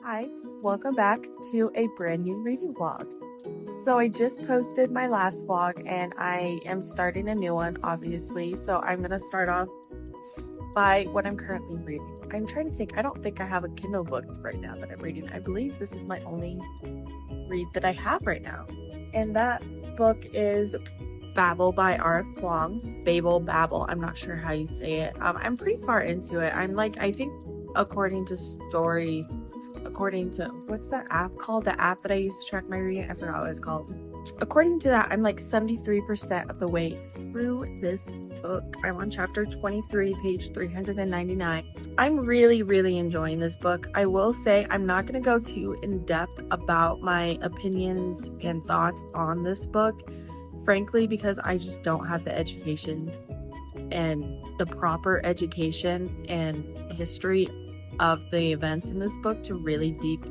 Hi, welcome back to a brand new reading vlog. So I just posted my last vlog and I am starting a new one, obviously. So I'm going to start off by what I'm currently reading. I'm trying to think, I don't think I have a Kindle book right now that I'm reading. I believe this is my only read that I have right now. And that book is Babel by 𝕬𝕬𝕚. Babel, I'm not sure how you say it. I'm pretty far into it. I'm like, I think according to what's that app called? The app that I use to track my reading? I forgot what it's called. According to that, I'm like 73% of the way through this book. I'm on chapter 23, page 399. I'm really enjoying this book. I will say I'm not going to go too in depth about my opinions and thoughts on this book, frankly, because I just don't have the education and the proper education and history of the events in this book to really deep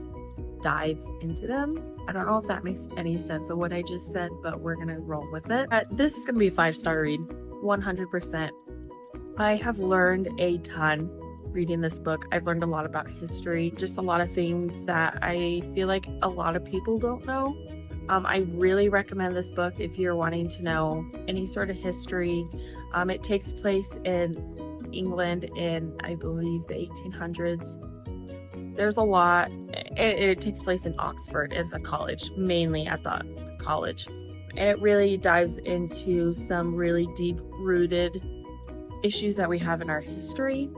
dive into them. I don't know if that makes any sense of what I just said, but we're gonna roll with it. This is gonna be a 5-star read, 100%. I have learned a ton reading this book. I've learned a lot about history, just a lot of things that I feel like a lot of people don't know. I really recommend this book if you're wanting to know any sort of history. It takes place in England in, I believe, the 1800s. There's a lot. It takes place in Oxford. It's a college, mainly at the college. And it really dives into some really deep-rooted issues that we have in our history.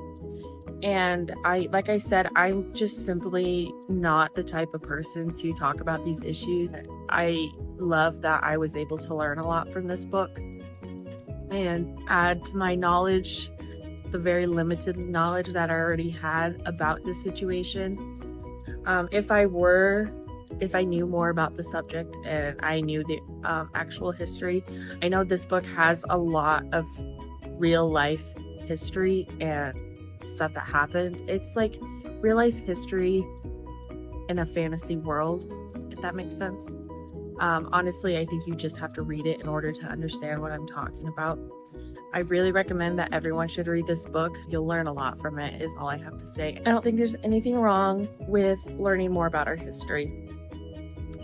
And like I said, I'm just simply not the type of person to talk about these issues. I love that I was able to learn a lot from this book and add to my knowledge, the very limited knowledge that I already had about this situation. If I knew more about the subject and I knew the actual history, I know this book has a lot of real life history and stuff that happened. It's like real life history in a fantasy world, if that makes sense. Honestly, I think you just have to read it in order to understand what I'm talking about. I really recommend that everyone should read this book. You'll learn a lot from it, is all I have to say. I don't think there's anything wrong with learning more about our history.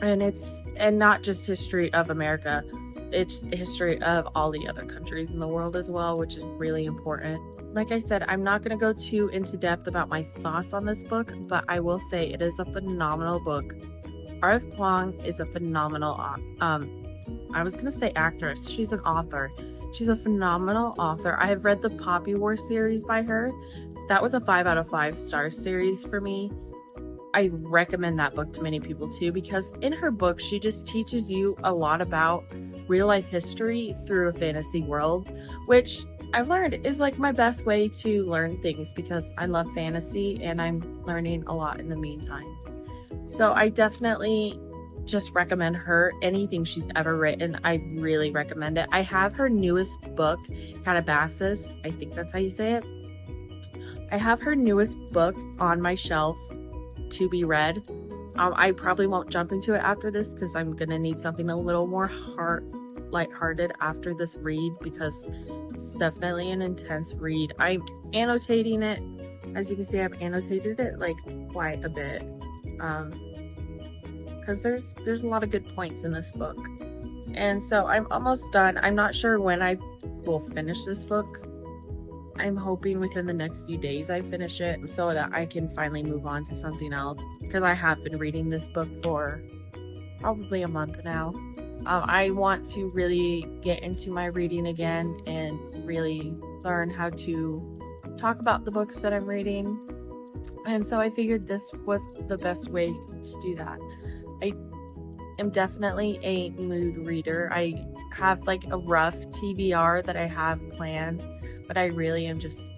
And not just history of America, it's history of all the other countries in the world as well, which is really important. Like I said, I'm not going to go too into depth about my thoughts on this book, but I will say it is a phenomenal book. 𝕬𝕬𝕚 is a phenomenal, I was going to say actress. She's an author. She's a phenomenal author. I have read the Poppy War series by her. That was a 5 out of 5 star series for me. I recommend that book to many people too, because in her book, she just teaches you a lot about real life history through a fantasy world, which I've learned is like my best way to learn things because I love fantasy and I'm learning a lot in the meantime. So I definitely just recommend her. Anything she's ever written, I really recommend it. I have her newest book, 𝕬𝕬𝕚, I think that's how you say it. I have her newest book on my shelf to be read. I probably won't jump into it after this because I'm gonna need something a little more lighthearted after this read, because it's definitely an intense read. I'm annotating it. As you can see, I've annotated it like quite a bit. Because there's a lot of good points in this book. And so I'm almost done. I'm not sure when I will finish this book. I'm hoping within the next few days I finish it so that I can finally move on to something else, because I have been reading this book for probably a month now. I want to really get into my reading again and really learn how to talk about the books that I'm reading. And so I figured this was the best way to do that. I am definitely a mood reader. I have like a rough TBR that I have planned, but I really am just,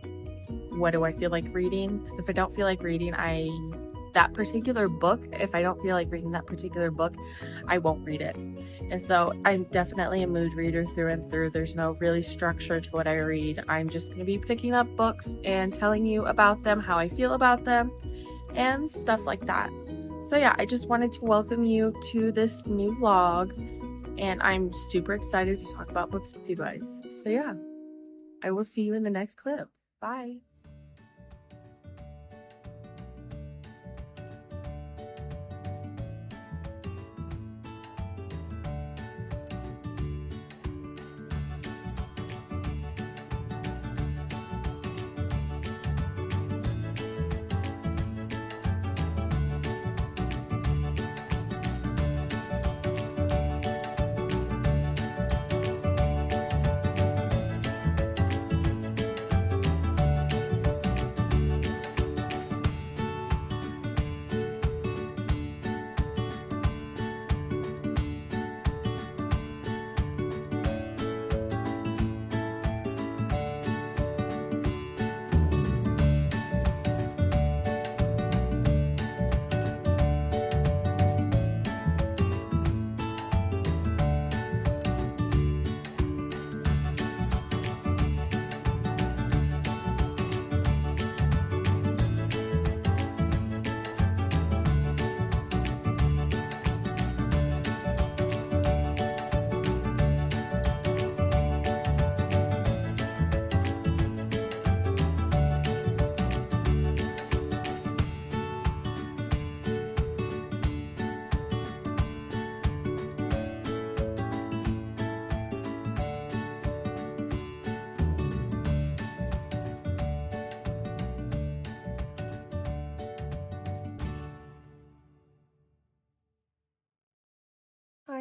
what do I feel like reading? Because if I don't feel like reading that particular book, if I don't feel like reading that particular book, I won't read it. And so I'm definitely a mood reader through and through. There's no really structure to what I read. I'm just going to be picking up books and telling you about them, how I feel about them, and stuff like that. So yeah, I just wanted to welcome you to this new vlog, and I'm super excited to talk about books with you guys. So yeah, I will see you in the next clip. Bye!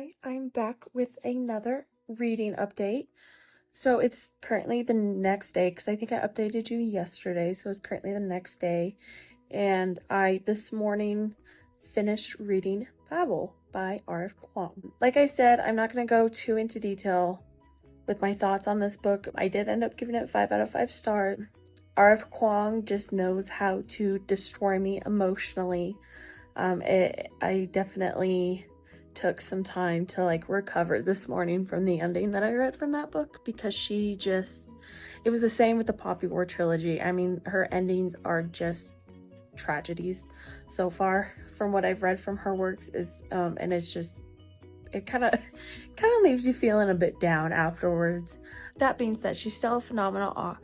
Hi, I'm back with another reading update. So it's currently the next day, because I think I updated you yesterday, so it's currently the next day. And I, this morning, finished reading Babel by R.F. Kuang. Like I said, I'm not going to go too into detail with my thoughts on this book. I did end up giving it 5 out of 5 stars. R.F. Kuang just knows how to destroy me emotionally. I definitely took some time to like recover this morning from the ending that I read from that book, because it was the same with the Poppy War trilogy. I mean, her endings are just tragedies so far from what I've read from her works, and it's just, it kind of leaves you feeling a bit down afterwards. That being said, she's still a phenomenal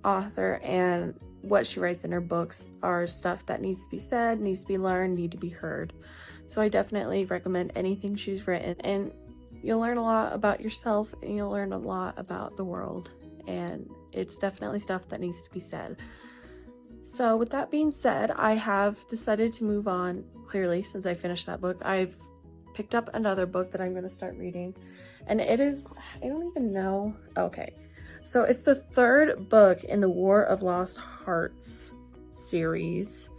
author, and what she writes in her books are stuff that needs to be said, needs to be learned, need to be heard. So I definitely recommend anything she's written, and you'll learn a lot about yourself and you'll learn a lot about the world, and it's definitely stuff that needs to be said. So with that being said, I have decided to move on. Clearly, since I finished that book, I've picked up another book that I'm going to start reading, and it is, I don't even know. Okay, so it's the third book in the War of Lost Hearts series.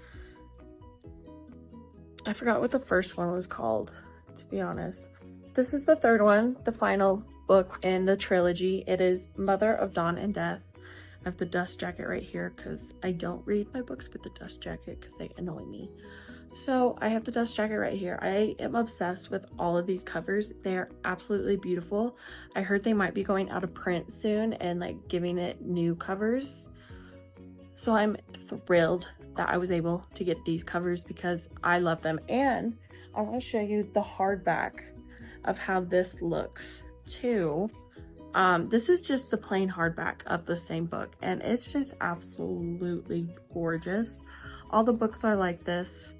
I forgot what the first one was called, to be honest. This is the third one, the final book in the trilogy. It is Mother of Dawn and Death. I have the dust jacket right here because I don't read my books with the dust jacket because they annoy me. So I have the dust jacket right here. I am obsessed with all of these covers. They are absolutely beautiful. I heard they might be going out of print soon and like giving it new covers. So I'm thrilled that I was able to get these covers because I love them. And I want to show you the hardback of how this looks too. This is just the plain hardback of the same book, and it's just absolutely gorgeous. All the books are like this.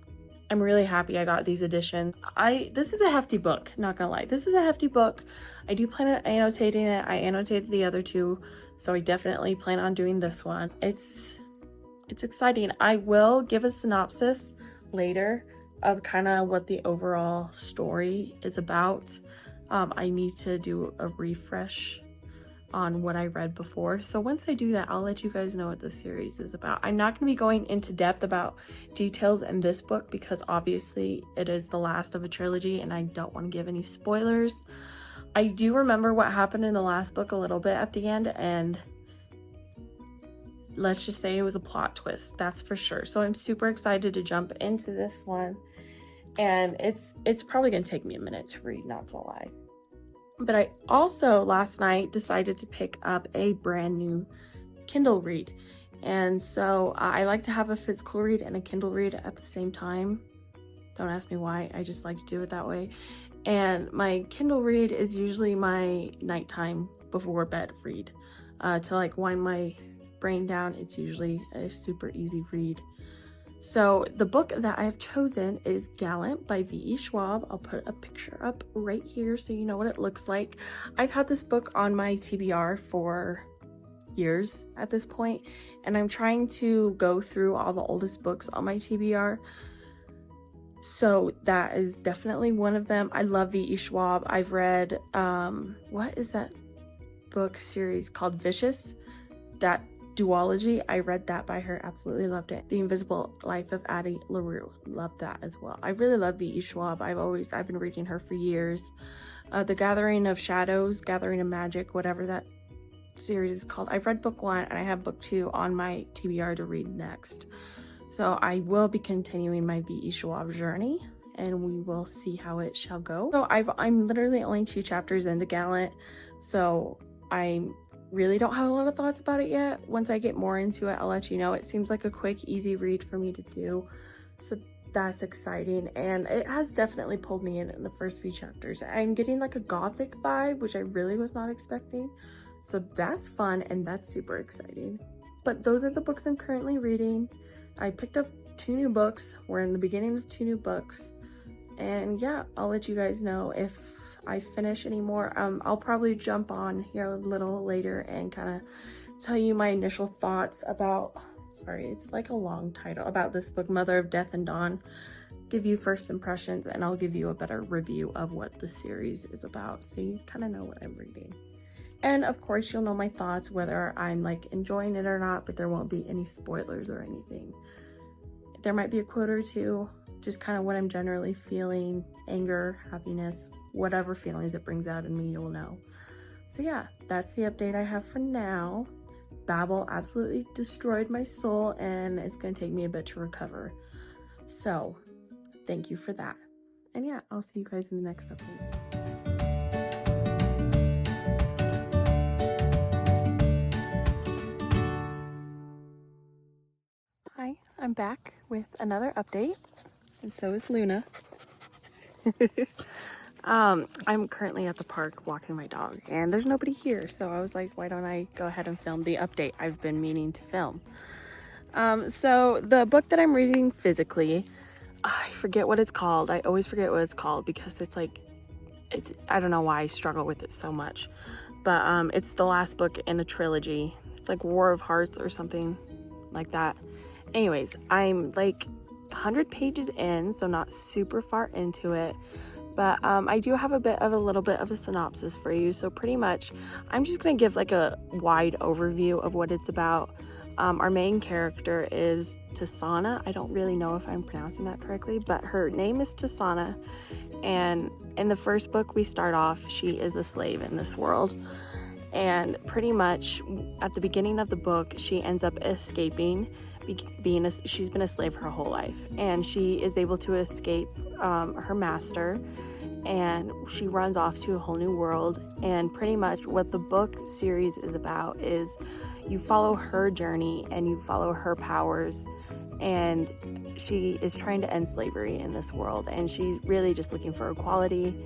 I'm really happy I got these editions. This is a hefty book, not gonna lie. This is a hefty book. I do plan on annotating it. I annotated the other two, so I definitely plan on doing this one. It's exciting. I will give a synopsis later of kind of what the overall story is about. I need to do a refresh on what I read before. So once I do that, I'll let you guys know what this series is about. I'm not going to be going into depth about details in this book because obviously it is the last of a trilogy and I don't want to give any spoilers. I do remember what happened in the last book a little bit at the end, and let's just say it was a plot twist, that's for sure. So I'm super excited to jump into this one, and it's probably gonna take me a minute to read, not gonna lie. But I also last night decided to pick up a brand new Kindle read, and so I like to have a physical read and a Kindle read at the same time. Don't ask me why, I just like to do it that way. And my Kindle read is usually my nighttime before bed read, to like wind my brain down. It's usually a super easy read. So the book that I have chosen is Gallant by V.E. Schwab. I'll put a picture up right here so you know what it looks like. I've had this book on my TBR for years at this point, and I'm trying to go through all the oldest books on my TBR. So that is definitely one of them. I love V.E. Schwab. I've read, what is that book series called? Vicious? That duology, I read that by her, absolutely loved it. The Invisible Life of Addie LaRue, loved that as well. I really love V.E. Schwab. I've been reading her for years. The Gathering of Shadows, Gathering of Magic, whatever that series is called. I've read book 1 and I have book 2 on my TBR to read next. So I will be continuing my V.E. Schwab journey, and we will see how it shall go. So I'm literally only 2 chapters into Gallant, so I really don't have a lot of thoughts about it yet. Once I get more into it, I'll let you know. It seems like a quick, easy read for me to do, so that's exciting, and it has definitely pulled me in the first few chapters. I'm getting like a gothic vibe, which I really was not expecting, so that's fun and that's super exciting. But those are the books I'm currently reading. I picked up 2 new books. We're in the beginning of 2 new books, and yeah, I'll let you guys know if I finish any more. I'll probably jump on here a little later and kind of tell you my initial thoughts about, sorry, it's like a long title, about this book, Mother of Death and Dawn. give you first impressions, and I'll give you a better review of what the series is about, so you kind of know what I'm reading. And of course, you'll know my thoughts, whether I'm like enjoying it or not, but there won't be any spoilers or anything. There might be a quote or two, just kind of what I'm generally feeling, anger, happiness, whatever feelings it brings out in me, you'll know. So yeah, that's the update I have for now. Babel absolutely destroyed my soul, and it's going to take me a bit to recover. So thank you for that. And yeah, I'll see you guys in the next update. Hi, I'm back with another update, and so is Luna. I'm currently at the park walking my dog, and there's nobody here, so I was like, why don't I go ahead and film the update I've been meaning to film. So the book that I'm reading physically, I forget what it's called. I always forget what it's called because I don't know why I struggle with it so much, but it's the last book in a trilogy. It's like War of Hearts or something like that. Anyways, I'm like 100 pages in, so not super far into it, but I do have a little bit of a synopsis for you. So pretty much I'm just gonna give like a wide overview of what it's about. Our main character is Tisana. I don't really know if I'm pronouncing that correctly, but her name is Tisana, and in the first book we start off, she is a slave in this world, and pretty much at the beginning of the book she ends up escaping. She's been a slave her whole life, and she is able to escape her master, and she runs off to a whole new world. And pretty much what the book series is about is you follow her journey and you follow her powers, and she is trying to end slavery in this world, and she's really just looking for equality.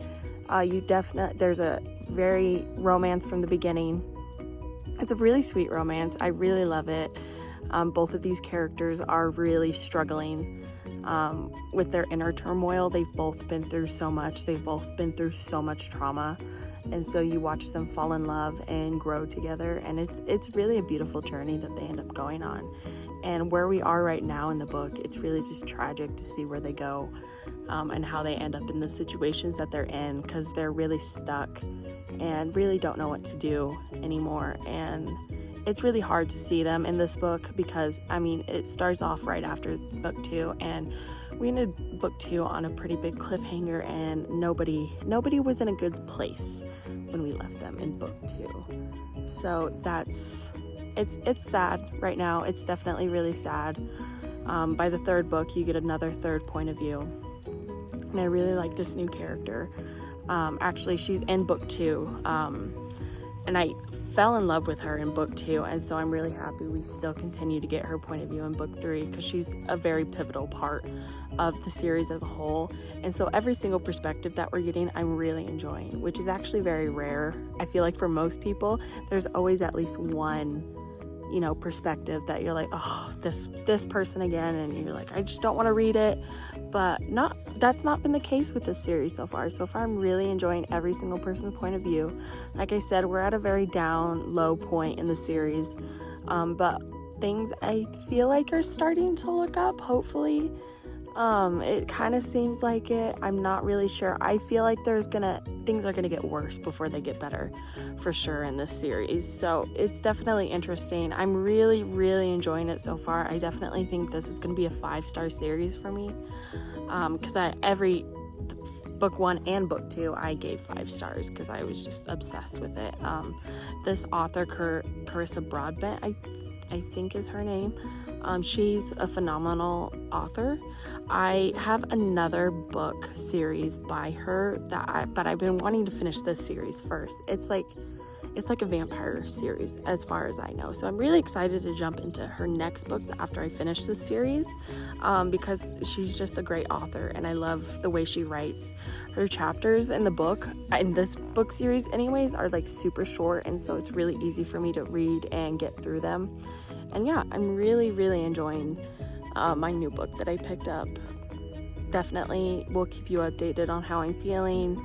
There's a very romance from the beginning. It's a really sweet romance. I really love it. Both of these characters are really struggling with their inner turmoil. They've both been through so much. They've both been through so much trauma. And so you watch them fall in love and grow together. And it's really a beautiful journey that they end up going on. And where we are right now in the book, it's really just tragic to see where they go and how they end up in the situations that they're in, because they're really stuck and really don't know what to do anymore. And it's really hard to see them in this book because, I mean, it starts off right after book 2, and we ended book 2 on a pretty big cliffhanger, and nobody was in a good place when we left them in book 2. So it's sad right now. It's definitely really sad. By the third book, you get another third point of view, and I really like this new character. Actually, she's in book 2, and I fell in love with her in book 2, and so I'm really happy we still continue to get her point of view in book 3, because she's a very pivotal part of the series as a whole. And so every single perspective that we're getting, I'm really enjoying, which is actually very rare. I feel like for most people, there's always at least one, perspective that you're like, oh, this person again, and you're like, I just don't want to read it. But that's not been the case with this series so far. So far, I'm really enjoying every single person's point of view. Like I said, we're at a very low point in the series, but things I feel like are starting to look up, hopefully. It kind of seems like it. I'm not really sure. I feel like things are gonna get worse before they get better, for sure, in this series. So it's definitely interesting. I'm really, really enjoying it so far. I definitely think this is gonna be a 5-star series for me, because every book 1 and book 2 I gave 5 stars because I was just obsessed with it. This author, Carissa Broadbent, I think is her name. She's a phenomenal author. I have another book series by her but I've been wanting to finish this series first. It's like a vampire series as far as I know. So I'm really excited to jump into her next books after I finish this series, because she's just a great author, and I love the way she writes. Her chapters in this book series anyways, are like super short, and so it's really easy for me to read and get through them. And yeah, I'm really, really enjoying my new book that I picked up. Definitely will keep you updated on how I'm feeling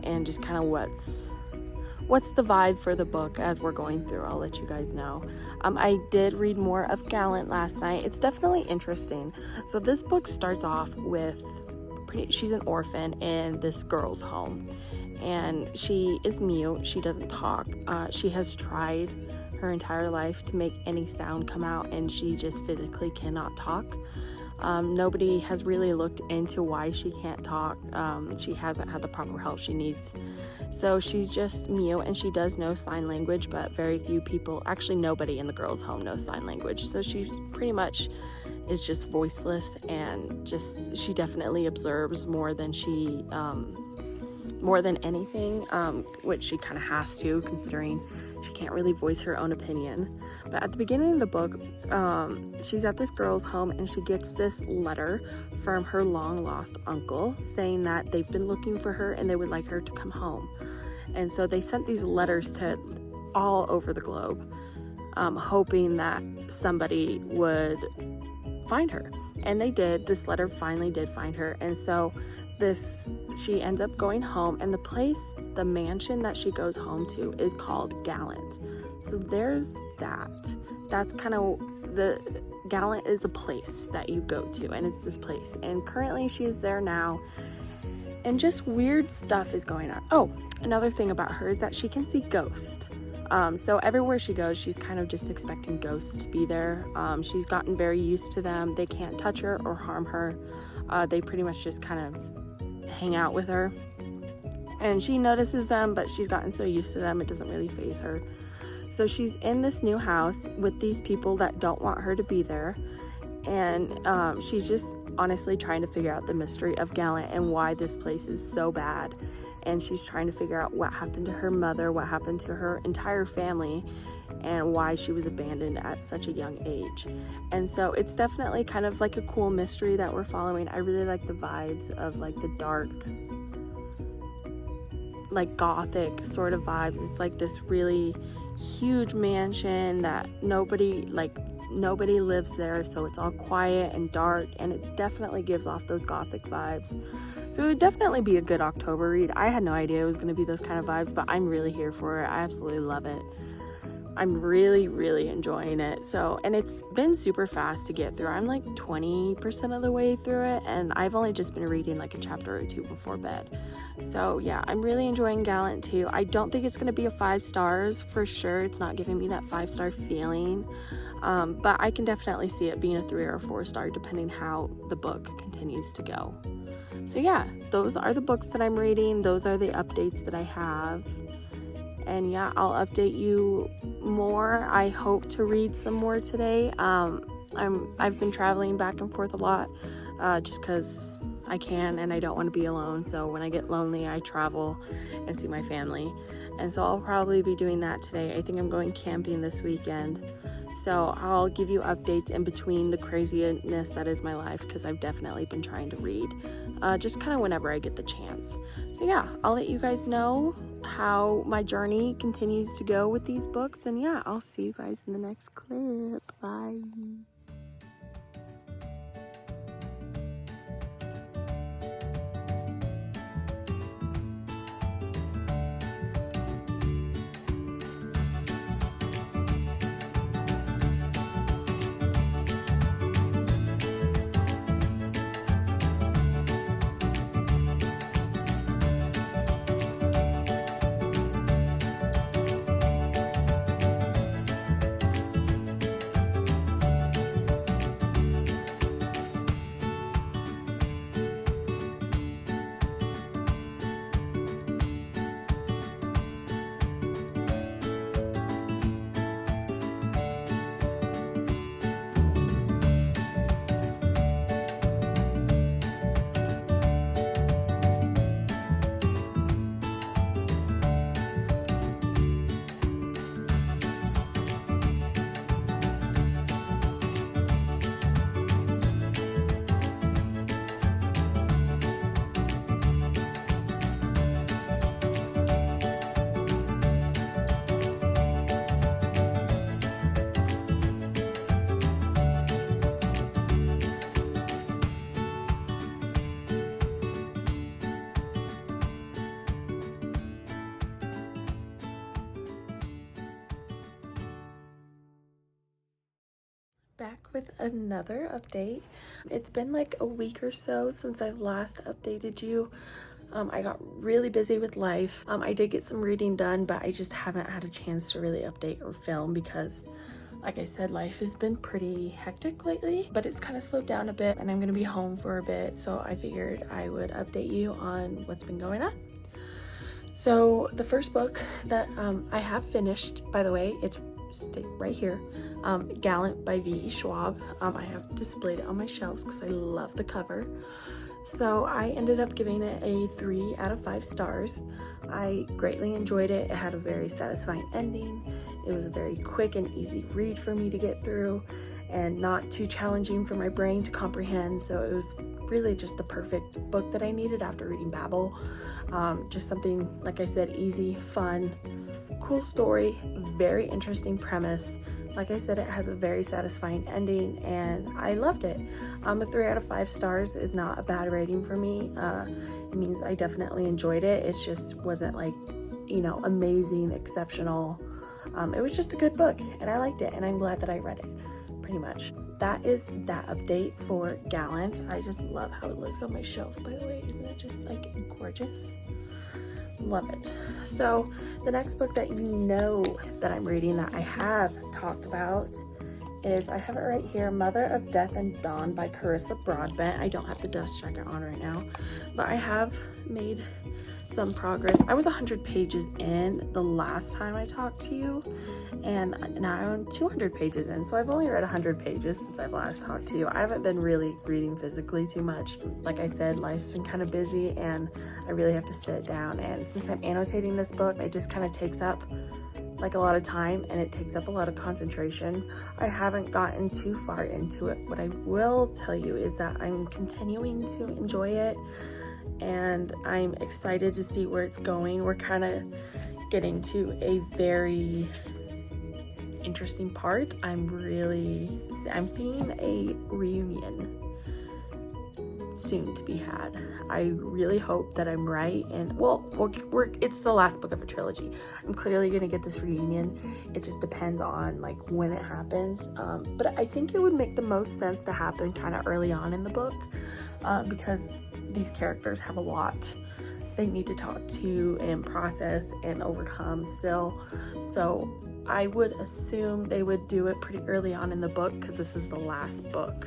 and just kind of what's the vibe for the book as we're going through. I'll let you guys know. I did read more of Gallant last night. It's definitely interesting. So this book starts off with she's an orphan in this girl's home, and she is mute. She doesn't talk. She has tried her entire life to make any sound come out, and she just physically cannot talk. Nobody has really looked into why she can't talk. She hasn't had the proper help she needs. So she's just mute, and she does know sign language, but very few people, actually nobody in the girl's home knows sign language. So she pretty much is just voiceless, and she definitely observes more than anything, which she kind of has to, considering she can't really voice her own opinion. But at the beginning of the book, she's at this girl's home, and she gets this letter from her long lost uncle saying that they've been looking for her and they would like her to come home. And so they sent these letters to all over the globe, hoping that somebody would find her. And they did. This letter finally did find her. And so she ends up going home, and the mansion that she goes home to is called Gallant. So there's that. That's kind of Gallant is a place that you go to, and it's this place. And currently she is there now, and just weird stuff is going on. Oh, another thing about her is that she can see ghosts. So everywhere she goes, she's kind of just expecting ghosts to be there. She's gotten very used to them. They can't touch her or harm her. They pretty much just kind of hang out with her. And she notices them, but she's gotten so used to them, it doesn't really faze her. So she's in this new house with these people that don't want her to be there. And she's just honestly trying to figure out the mystery of Gallant and why this place is so bad. And she's trying to figure out what happened to her mother, what happened to her entire family, and why she was abandoned at such a young age. And so it's definitely kind of like a cool mystery that we're following. I really like the vibes of like the dark, like gothic sort of vibes. It's like this really huge mansion that nobody lives there, so it's all quiet and dark, and it definitely gives off those gothic vibes. So it would definitely be a good October read. I had no idea it was going to be those kind of vibes, but I'm really here for it. I absolutely love it. I'm really, really enjoying it. So, and it's been super fast to get through. I'm like 20% of the way through it, and I've only just been reading like a chapter or two before bed. So yeah, I'm really enjoying Gallant too. I don't think it's going to be a 5 stars for sure. It's not giving me that 5-star feeling. But I can definitely see it being a 3 or a 4-star depending how the book continues to go. So yeah, those are the books that I'm reading. Those are the updates that I have. And yeah, I'll update you more. I hope to read some more today. I've been traveling back and forth a lot, just because I can and I don't want to be alone. So when I get lonely, I travel and see my family. And so I'll probably be doing that today. I think I'm going camping this weekend. So I'll give you updates in between the craziness that is my life, because I've definitely been trying to read, just kind of whenever I get the chance. So yeah, I'll let you guys know how my journey continues to go with these books. And yeah, I'll see you guys in the next clip. Bye. Back with another update. It's been like a week or so since I've last updated you. I got really busy with life. I did get some reading done, but I just haven't had a chance to really update or film because, like I said, life has been pretty hectic lately, but it's kind of slowed down a bit and I'm gonna be home for a bit, so I figured I would update you on what's been going on. So the first book that I have finished, by the way, it's right here, Gallant by V.E. Schwab. I have displayed it on my shelves because I love the cover. So I ended up giving it a 3 out of 5 stars. I greatly enjoyed it. It had a very satisfying ending. It was a very quick and easy read for me to get through and not too challenging for my brain to comprehend. So it was really just the perfect book that I needed after reading Babel. Just something, like I said, easy, fun, cool story, very interesting premise. Like I said, it has a very satisfying ending and I loved it. A 3 out of 5 stars is not a bad rating for me. It means I definitely enjoyed it. It just wasn't like, amazing, exceptional. It was just a good book and I liked it and I'm glad that I read it, pretty much. That is that update for Gallant. I just love how it looks on my shelf, by the way. Isn't it just like gorgeous? Love it. So the next book that that I'm reading that I have talked about is, I have it right here, Mother of Death and Dawn by Carissa Broadbent. I don't have the dust jacket on right now, but I have made some progress. I was 100 pages in the last time I talked to you, and now I'm 200 pages in, so I've only read 100 pages since I've last talked to you. I haven't been really reading physically too much. Like I said, life's been kind of busy and I really have to sit down, and since I'm annotating this book, it just kind of takes up like a lot of time and it takes up a lot of concentration. I haven't gotten too far into it. What I will tell you is that I'm continuing to enjoy it and I'm excited to see where it's going. We're kind of getting to a very interesting part. I'm seeing a reunion soon to be had. I really hope that I'm right, and it's the last book of a trilogy. I'm clearly gonna get this reunion. It just depends on like when it happens, but I think it would make the most sense to happen kind of early on in the book, because these characters have a lot they need to talk to and process and overcome still. So I would assume they would do it pretty early on in the book because this is the last book.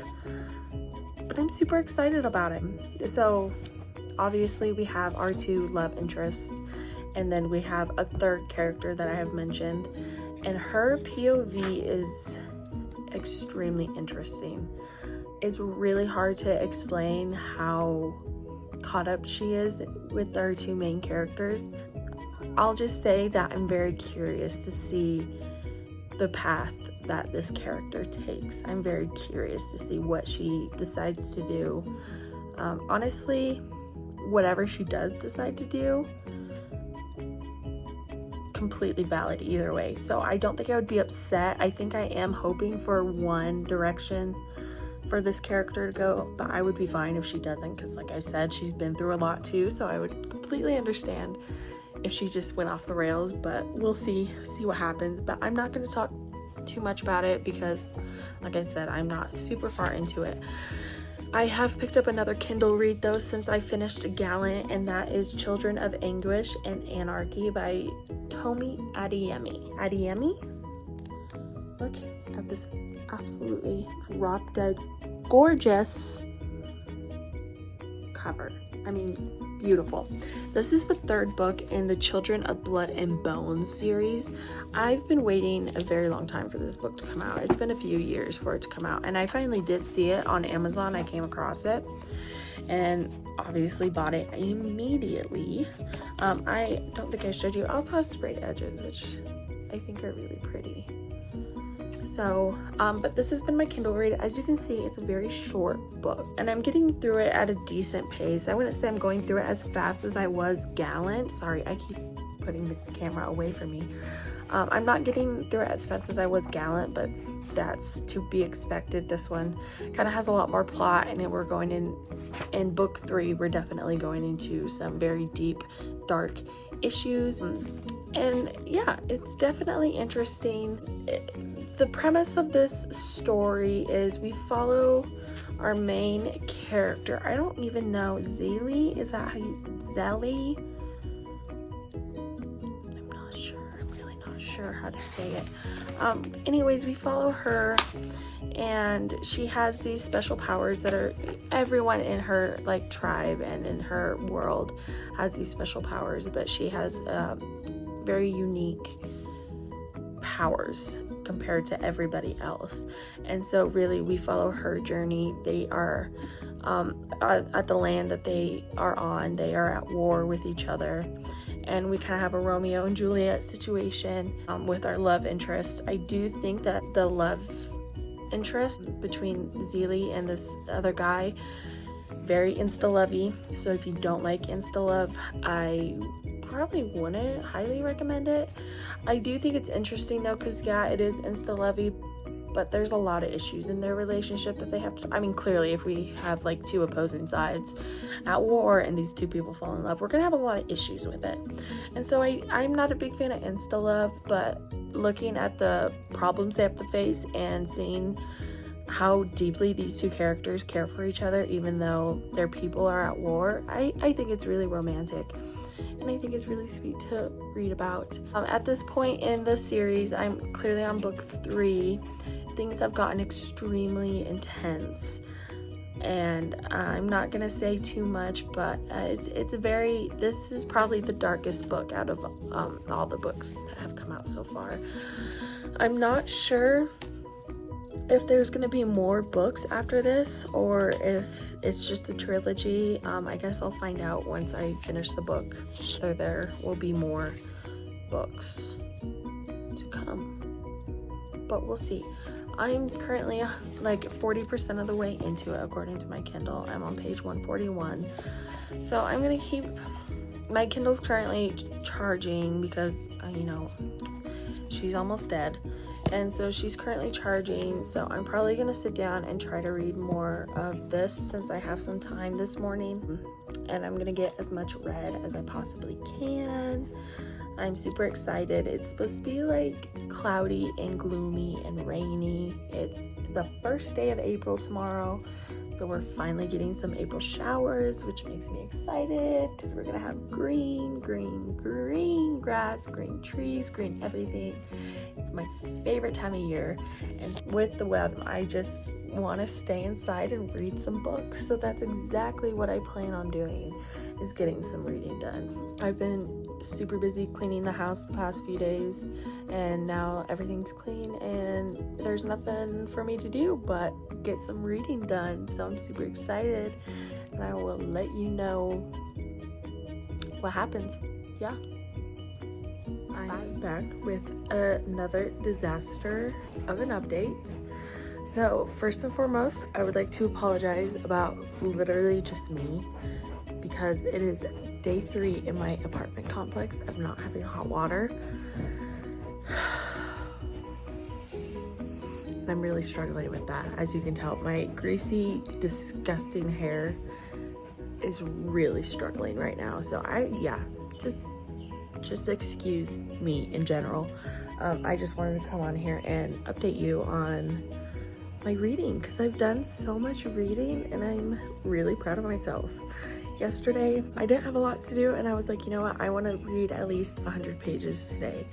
But I'm super excited about it. So obviously we have our 2 love interests, and then we have a third character that I have mentioned, and her POV is extremely interesting. It's really hard to explain how caught up she is with our 2 main characters. I'll just say that I'm very curious to see the path that this character takes. I'm very curious to see what she decides to do. Honestly, whatever she does decide to do, completely valid either way. So I don't think I would be upset. I think I am hoping for one direction for this character to go, but I would be fine if she doesn't, because like I said, she's been through a lot too, so I would completely understand if she just went off the rails, but we'll see what happens. But I'm not going to talk too much about it because, like I said, I'm not super far into it. I have picked up another Kindle read though since I finished Gallant, and that is Children of Anguish and Anarchy by Tomi Adeyemi. Look at this absolutely drop dead gorgeous cover. I mean, beautiful. This is the 3rd book in the Children of Blood and Bones series. I've been waiting a very long time for this book to come out. It's been a few years for it to come out, and I finally did see it on Amazon. I came across it and obviously bought it immediately. I don't think I showed you. It also has sprayed edges, which I think are really pretty. So, but this has been my Kindle read. As you can see, it's a very short book, and I'm getting through it at a decent pace. I wouldn't say I'm going through it as fast as I was Gallant. Sorry, I keep putting the camera away from me. I'm not getting through it as fast as I was Gallant, but that's to be expected. This one kind of has a lot more plot, and then we're going in book 3, we're definitely going into some very deep, dark issues. And yeah, it's definitely interesting. the premise of this story is we follow our main character. I don't even know, Zélie, is that how you, Zélie? I'm not sure, I'm really not sure how to say it. Anyways, we follow her, and she has these special powers that are, everyone in her like tribe and in her world has these special powers, but she has very unique powers compared to everybody else. And so really we follow her journey. They are at the land that they are on, they are at war with each other, and we kind of have a Romeo and Juliet situation with our love interest. I do think that the love interest between Zélie and this other guy, very insta-lovey. So if you don't like insta-love, I probably wouldn't highly recommend it. I do think it's interesting though, because yeah, it is insta-lovey, but there's a lot of issues in their relationship that they have to, I mean, clearly if we have like two opposing sides at war and these two people fall in love, we're gonna have a lot of issues with it. And so I'm not a big fan of insta-love, but looking at the problems they have to face and seeing how deeply these two characters care for each other even though their people are at war, I think it's really romantic. And I think it's really sweet to read about. At this point in the series, I'm clearly on book 3. Things have gotten extremely intense, and I'm not gonna say too much, but this is probably the darkest book out of all the books that have come out so far. I'm not sure if there's gonna be more books after this or if it's just a trilogy. I guess I'll find out once I finish the book. So there will be more books to come, but we'll see. I'm currently like 40% of the way into it according to my Kindle. I'm on page 141. So I'm gonna keep, my Kindle's currently charging because you know, she's almost dead. And so she's currently charging, so I'm probably gonna sit down and try to read more of this since I have some time this morning, and I'm gonna get as much read as I possibly can. I'm super excited. It's supposed to be like cloudy and gloomy and rainy. It's the first day of April tomorrow, so we're finally getting some April showers, which makes me excited because we're gonna have green grass, green trees, green everything. It's my favorite time of year, and with the web, I just want to stay inside and read some books. So that's exactly what I plan on doing, is getting some reading done. I've been super busy cleaning the house the past few days, and now everything's clean and there's nothing for me to do but get some reading done. So I'm super excited, and I will let you know what happens. Yeah. I'm back with another disaster of an update. So first and foremost, I would like to apologize about literally just me, because it is day 3 in my apartment complex of not having hot water. And I'm really struggling with that. As you can tell, my greasy, disgusting hair is really struggling right now. So just excuse me in general. I just wanted to come on here and update you on my reading, because I've done so much reading and I'm really proud of myself. Yesterday, I didn't have a lot to do, and I was like, you know what, I want to read at least 100 pages today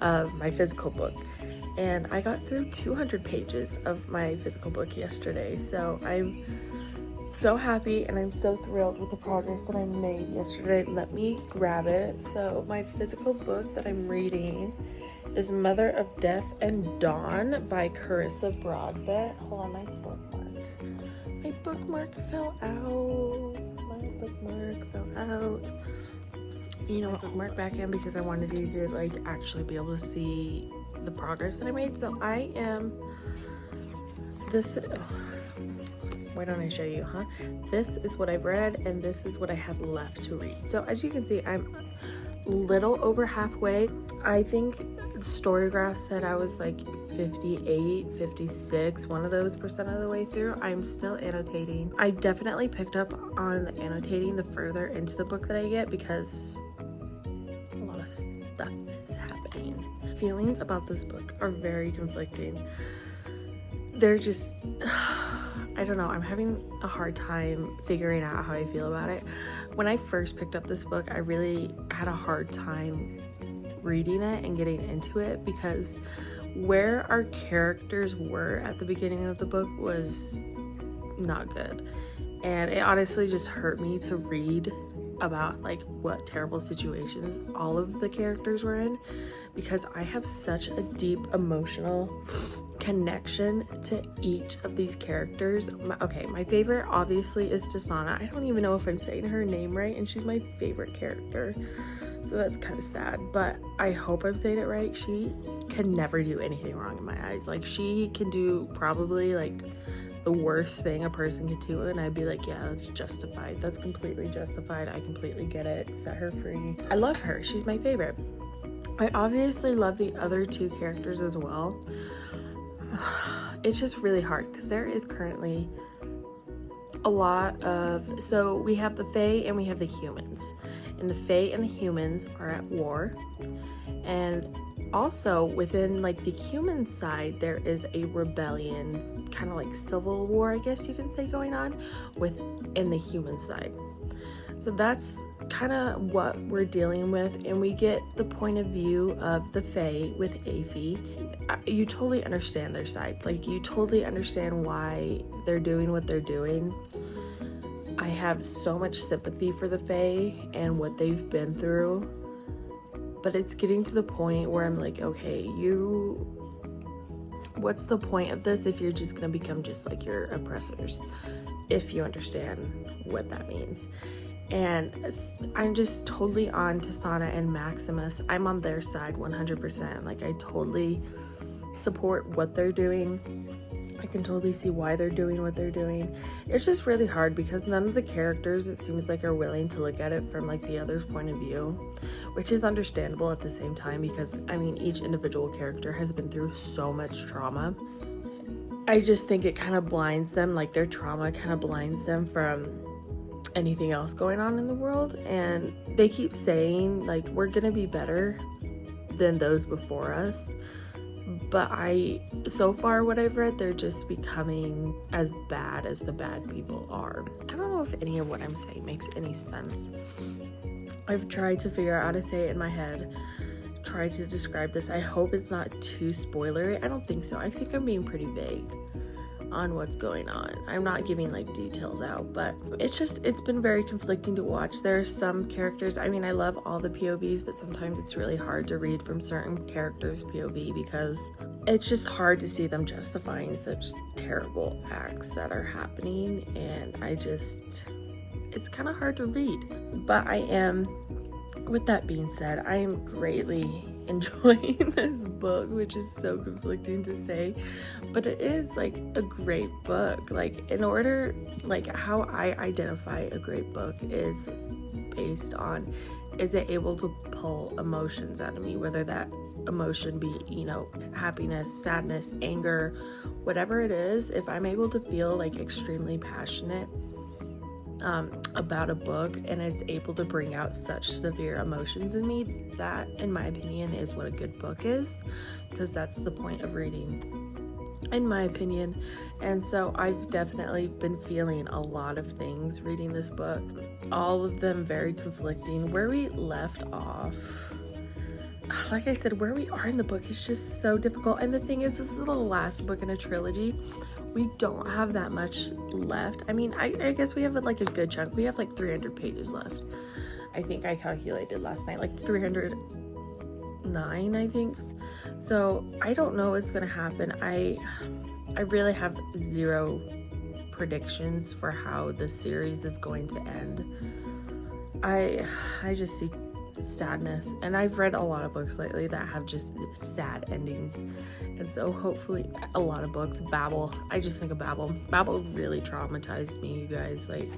of my physical book. And I got through 200 pages of my physical book yesterday. So I'm so happy and I'm so thrilled with the progress that I made yesterday. Let me grab it. So my physical book that I'm reading is Mother of Death and Dawn by Carissa Broadbent. Hold on, my bookmark fell out. You know what, bookmark back in, because I wanted you to like actually be able to see the progress that I made. So I am why don't I show you, huh? This is what I've read, and this is what I have left to read. So as you can see, I'm little over halfway. I think Storygraph said I was like 58, 56, one of those percent of the way through. I'm still annotating. I definitely picked up on annotating the further into the book that I get, because a lot of stuff is happening. feelings about this book are very conflicting. They're just, I don't know, I'm having a hard time figuring out how I feel about it. When I first picked up this book, I really had a hard time reading it and getting into it because where our characters were at the beginning of the book was not good. And it honestly just hurt me to read about like what terrible situations all of the characters were in, because I have such a deep emotional connection to each of these characters. My favorite obviously is 𝕬𝕬𝕬. I don't even know if I'm saying her name right, and she's my favorite character, so that's kind of sad, but I hope I'm saying it right. She can never do anything wrong in my eyes. Like, she can do probably like the worst thing a person could do, and I'd be like, yeah, that's justified. That's completely justified. I completely get it. Set her free. I love her. She's my favorite. I obviously love the other two characters as well. It's just really hard because there is currently a lot of, so we have the Fae and we have the humans, and the Fae and the humans are at war. And also within like the human side, there is a rebellion, kind of like civil war, I guess you can say, going on within the human side. So that's kind of what we're dealing with, and we get the point of view of the Fae with Aphie. You totally understand their side. Like, you totally understand why they're doing what they're doing. I have so much sympathy for the Fae and what they've been through, but it's getting to the point where I'm like, okay, what's the point of this if you're just gonna become just like your oppressors, if you understand what that means. And I'm just totally on 𝕬𝕬𝕬 and Maximus. I'm on their side 100%. Like, I totally support what they're doing. I can totally see why they're doing what they're doing. It's just really hard because none of the characters, it seems like, are willing to look at it from like the other's point of view, which is understandable at the same time, because I mean, each individual character has been through so much trauma. I just think it kind of blinds them, like their trauma kind of blinds them from anything else going on in the world. And they keep saying like, we're gonna be better than those before us, but so far what I've read, they're just becoming as bad as the bad people are. I don't know if any of what I'm saying makes any sense. I've tried to figure out how to say it in my head, try to describe this. I hope it's not too spoilery. I don't think so. I think I'm being pretty vague on what's going on. I'm not giving like details out, but it's been very conflicting to watch. There are some characters, I mean, I love all the POVs, but sometimes it's really hard to read from certain characters' POV because it's just hard to see them justifying such terrible acts that are happening, and it's kind of hard to read. But with that being said, I am greatly enjoying this book, which is so conflicting to say, but it is like a great book. Like, in order, like how I identify a great book is based on, is it able to pull emotions out of me, whether that emotion be, happiness, sadness, anger, whatever it is. If I'm able to feel like extremely passionate about a book and it's able to bring out such severe emotions in me, that in my opinion is what a good book is, because that's the point of reading, in my opinion. And so I've definitely been feeling a lot of things reading this book, all of them very conflicting. Where we left off, like I said, where we are in the book is just so difficult. And the thing is, this is the last book in a trilogy. We don't have that much left. I mean, I guess we have like a good chunk. We have like 300 pages left. I think I calculated last night, like 309, I think. So I don't know what's gonna happen. I really have zero predictions for how this series is going to end. I just see sadness, and I've read a lot of books lately that have just sad endings, and so hopefully a lot of books. Babel, I just think of Babel really traumatized me, you guys. Like,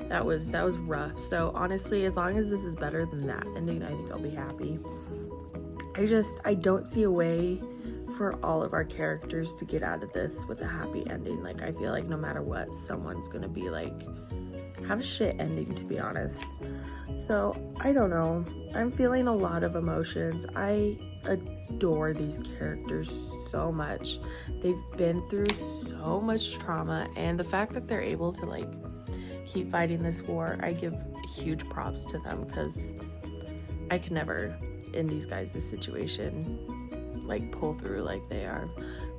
that was rough. So honestly, as long as this is better than that ending, I think I'll be happy. I don't see a way for all of our characters to get out of this with a happy ending. Like, I feel like no matter what, someone's gonna be like have a shit ending, to be honest. So I don't know, I'm feeling a lot of emotions. I adore these characters so much. They've been through so much trauma, and the fact that they're able to like keep fighting this war, I give huge props to them, because I could never, in these guys' situation, like pull through like they are.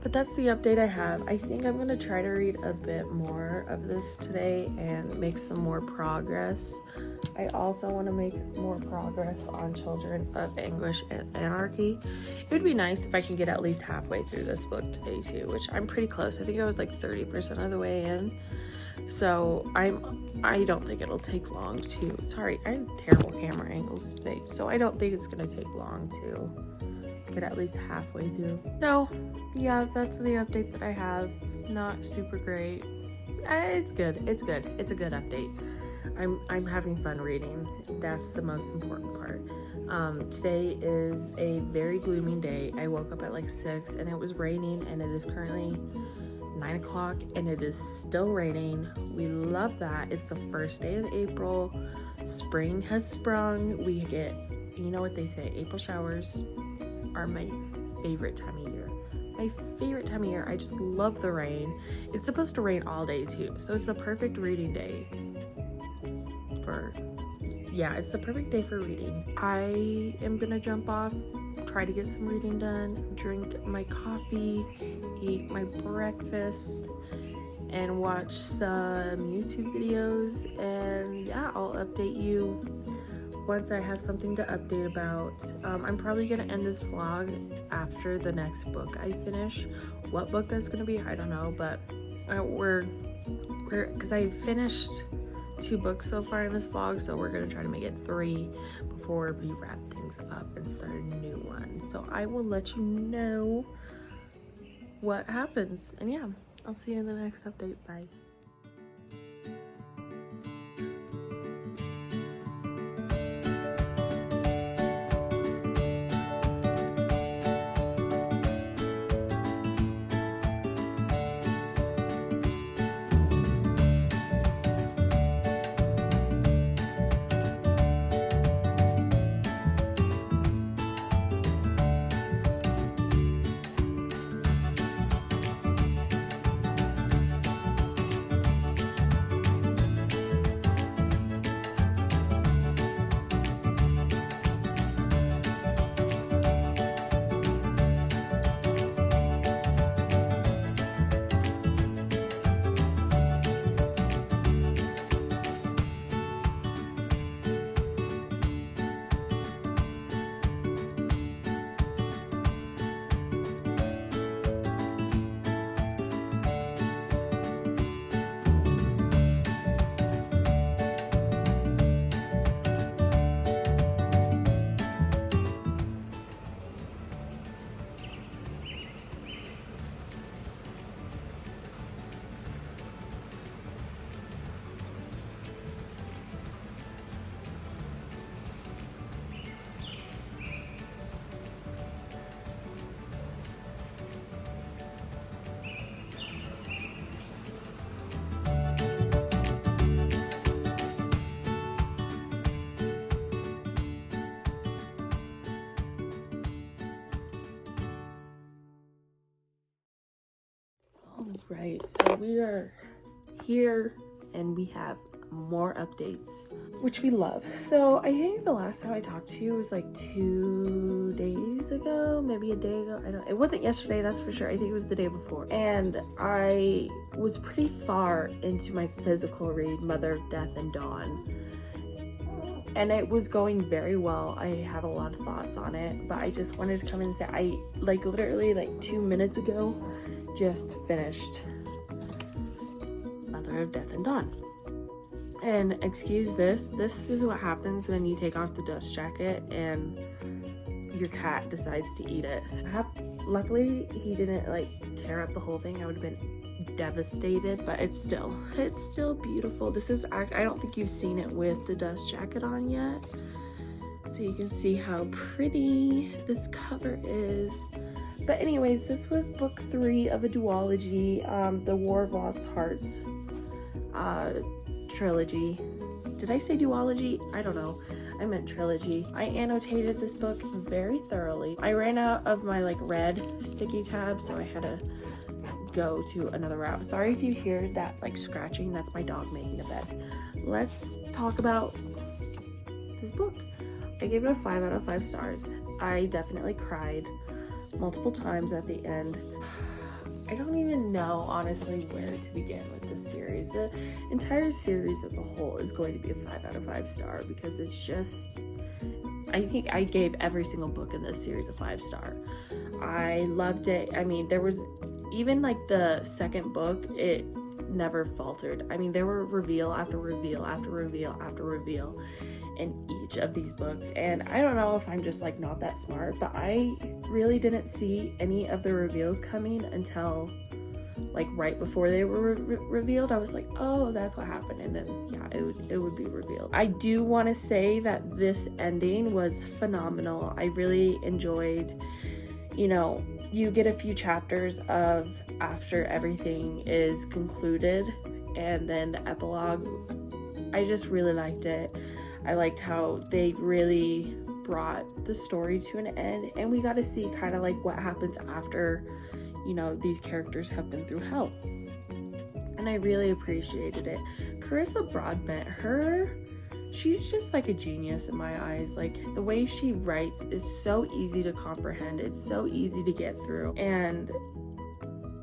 But that's the update I have. I think I'm gonna try to read a bit more of this today and make some more progress. I also want to make more progress on Children of Anguish and Anarchy. It would be nice if I can get at least halfway through this book today too, which I'm pretty close. I think I was like 30% of the way in. So I don't think it'll take long to, sorry, I have terrible camera angles today. So I don't think it's gonna take long to get at least halfway through. So yeah, that's the update that I have. Not super great. It's good. It's good. It's a good update. I'm having fun reading. That's the most important part. Today is a very gloomy day. I woke up at like 6 and it was raining, and it is currently 9 o'clock and it is still raining. We love that. It's the first day of April. Spring has sprung. We get, you know what they say, April showers are my favorite time of year. My favorite time of year. I just love the rain. It's supposed to rain all day too, so it's the perfect reading day it's the perfect day for reading. I am gonna jump off, try to get some reading done, drink my coffee, eat my breakfast, and watch some YouTube videos. And yeah, I'll update you once I have something to update about. I'm probably gonna end this vlog after the next book I finish. What book that's gonna be, I don't know, but we're because I finished 2 books so far in this vlog, so we're gonna try to make it 3 before we wrap things up and start a new one. So I will let you know what happens, and yeah, I'll see you in the next update. Bye. Right, so we are here and we have more updates, which we love. So I think the last time I talked to you was like 2 days ago, maybe a day ago. It wasn't yesterday, that's for sure. I think it was the day before. And I was pretty far into my physical read, Mother of Death and Dawn. And it was going very well. I have a lot of thoughts on it, but I just wanted to come in and say, I like literally like 2 minutes ago just finished Mother of Death and Dawn. And excuse this is what happens when you take off the dust jacket and your cat decides to eat it. Luckily he didn't like tear up the whole thing. I would have been devastated, but it's still beautiful. This is, I don't think you've seen it with the dust jacket on yet, so you can see how pretty this cover is. But anyways, this was book 3 of a duology, The War of Lost Hearts, trilogy. Did I say duology? I don't know. I meant trilogy. I annotated this book very thoroughly. I ran out of my like red sticky tab, so I had to go to another route. Sorry if you hear that like scratching. That's my dog making a bed. Let's talk about this book. I gave it a 5 out of 5 stars. I definitely cried multiple times at the end. I don't even know honestly where to begin with this series. The entire series as a whole is going to be a 5 out of 5 star because it's just, I think I gave every single book in this series a 5 star. I loved it. I mean, there was even like the second book, it never faltered. I mean, there were reveal after reveal after reveal after reveal in each of these books, and I don't know if I'm just like not that smart, but I really didn't see any of the reveals coming until like right before they were revealed. I was like, oh, that's what happened, and then yeah, it would be revealed. I do want to say that this ending was phenomenal. I really enjoyed, you know, you get a few chapters of after everything is concluded, and then the epilogue. I just really liked it. I liked how they really brought the story to an end, and we got to see kind of like what happens after, you know, these characters have been through hell. And I really appreciated it. Carissa Broadbent, she's just like a genius in my eyes. Like the way she writes is so easy to comprehend. It's so easy to get through. And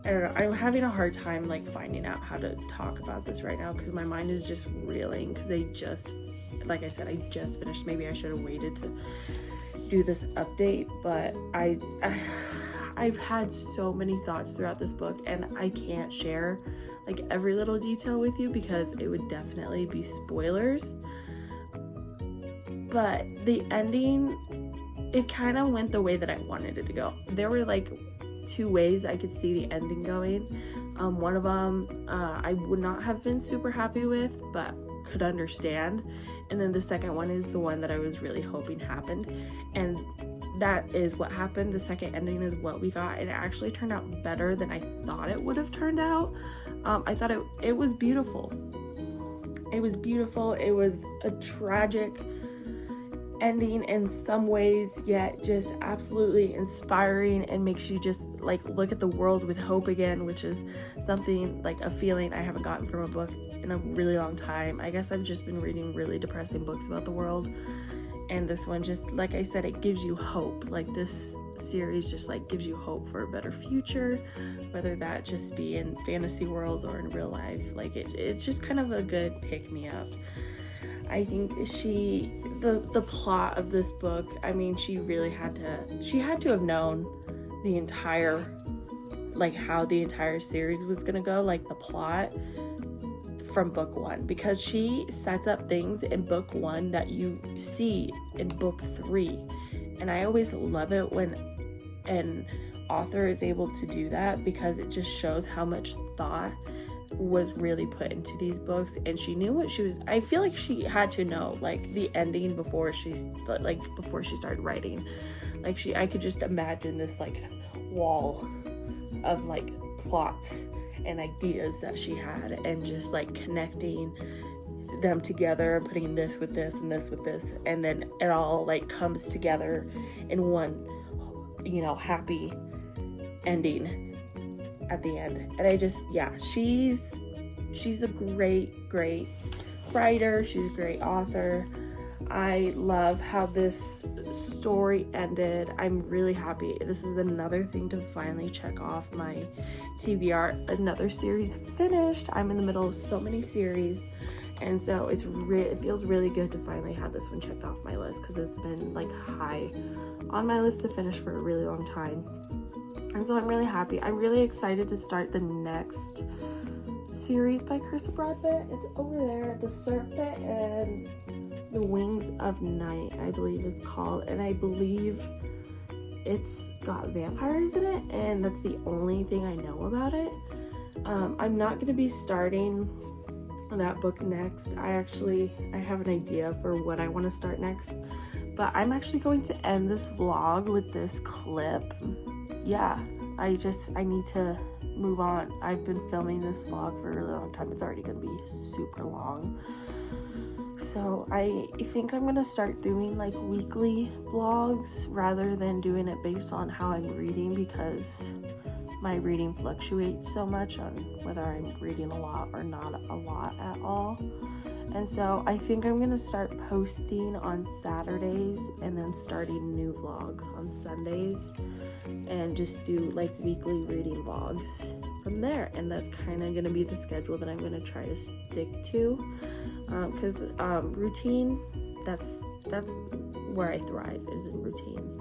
I don't know, I'm having a hard time like finding out how to talk about this right now because my mind is just reeling because like I said, I just finished. Maybe I should have waited to do this update, but I've had so many thoughts throughout this book, and I can't share like every little detail with you because it would definitely be spoilers. But the ending, it kind of went the way that I wanted it to go. There were like 2 ways I could see the ending going. One of them I would not have been super happy with, but could understand. And then the second one is the one that I was really hoping happened, and that is what happened. The second ending is what we got, and it actually turned out better than I thought it would have turned out. I thought it was beautiful. It was beautiful. It was a tragic ending in some ways, yet just absolutely inspiring and makes you just like look at the world with hope again, which is something like a feeling I haven't gotten from a book in a really long time. I guess I've just been reading really depressing books about the world, and this one just, like I said, it gives you hope. Like this series just like gives you hope for a better future, whether that just be in fantasy worlds or in real life. Like it's just kind of a good pick-me-up. I think the plot of this book, I mean, she had to have known the entire, like how the entire series was gonna go, like the plot from book 1, because she sets up things in book 1 that you see in book 3. And I always love it when an author is able to do that, because it just shows how much thought was really put into these books, and she knew what she was. I feel like she had to know like the ending before she started writing. Like I could just imagine this like wall of like plots and ideas that she had, and just like connecting them together and putting this with this and this with this, and then it all like comes together in one, you know, happy ending at the end. And I just, yeah, she's a great writer. She's a great author. I love how this story ended. I'm really happy. This is another thing to finally check off my TBR. Another series finished. I'm in the middle of so many series, and so it feels really good to finally have this one checked off my list, because it's been like high on my list to finish for a really long time. And so I'm really happy. I'm really excited to start the next series by Carissa Broadbent. It's over there, The Serpent and the Wings of Night, I believe it's called. And I believe it's got vampires in it, and that's the only thing I know about it. I'm not going to be starting that book next. I have an idea for what I want to start next, but I'm actually going to end this vlog with this clip. Yeah, I need to move on. I've been filming this vlog for a really long time. It's already gonna be super long. So I think I'm gonna start doing like weekly vlogs rather than doing it based on how I'm reading, because my reading fluctuates so much on whether I'm reading a lot or not a lot at all. And so I think I'm gonna start posting on Saturdays and then starting new vlogs on Sundays, and just do like weekly reading vlogs from there. And that's kind of gonna be the schedule that I'm gonna try to stick to, because routine, that's where I thrive, is in routines.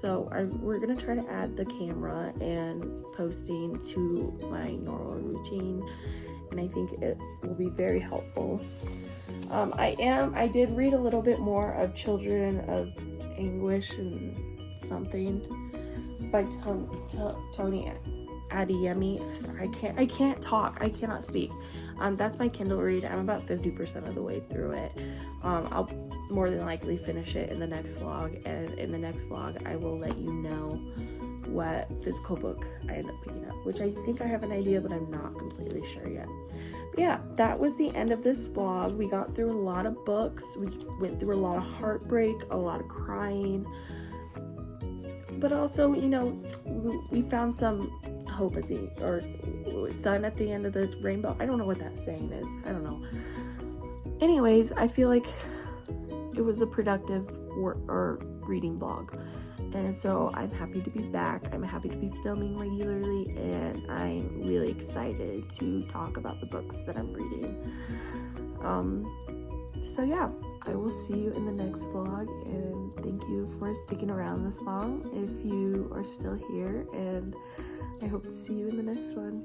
So we're gonna try to add the camera and posting to my normal routine, and I think it will be very helpful. I did read a little bit more of Children of Anguish and something by Tony Adeyemi. Sorry, I can't talk. I cannot speak. That's my Kindle read. I'm about 50% of the way through it. I'll more than likely finish it in the next vlog, and in the next vlog I will let you know what physical book I end up picking up, which I think I have an idea, but I'm not completely sure yet. But yeah, that was the end of this vlog. We got through a lot of books. We went through a lot of heartbreak, a lot of crying, but also, you know, we found some hope at the, or sun at the end of the rainbow. I don't know what that saying is. I don't know. Anyways, I feel like it was a productive reading vlog, and so I'm happy to be back. I'm happy to be filming regularly, and I'm really excited to talk about the books that I'm reading. So yeah, I will see you in the next vlog, and thank you for sticking around this long if you are still here, and I hope to see you in the next one.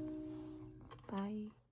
Bye.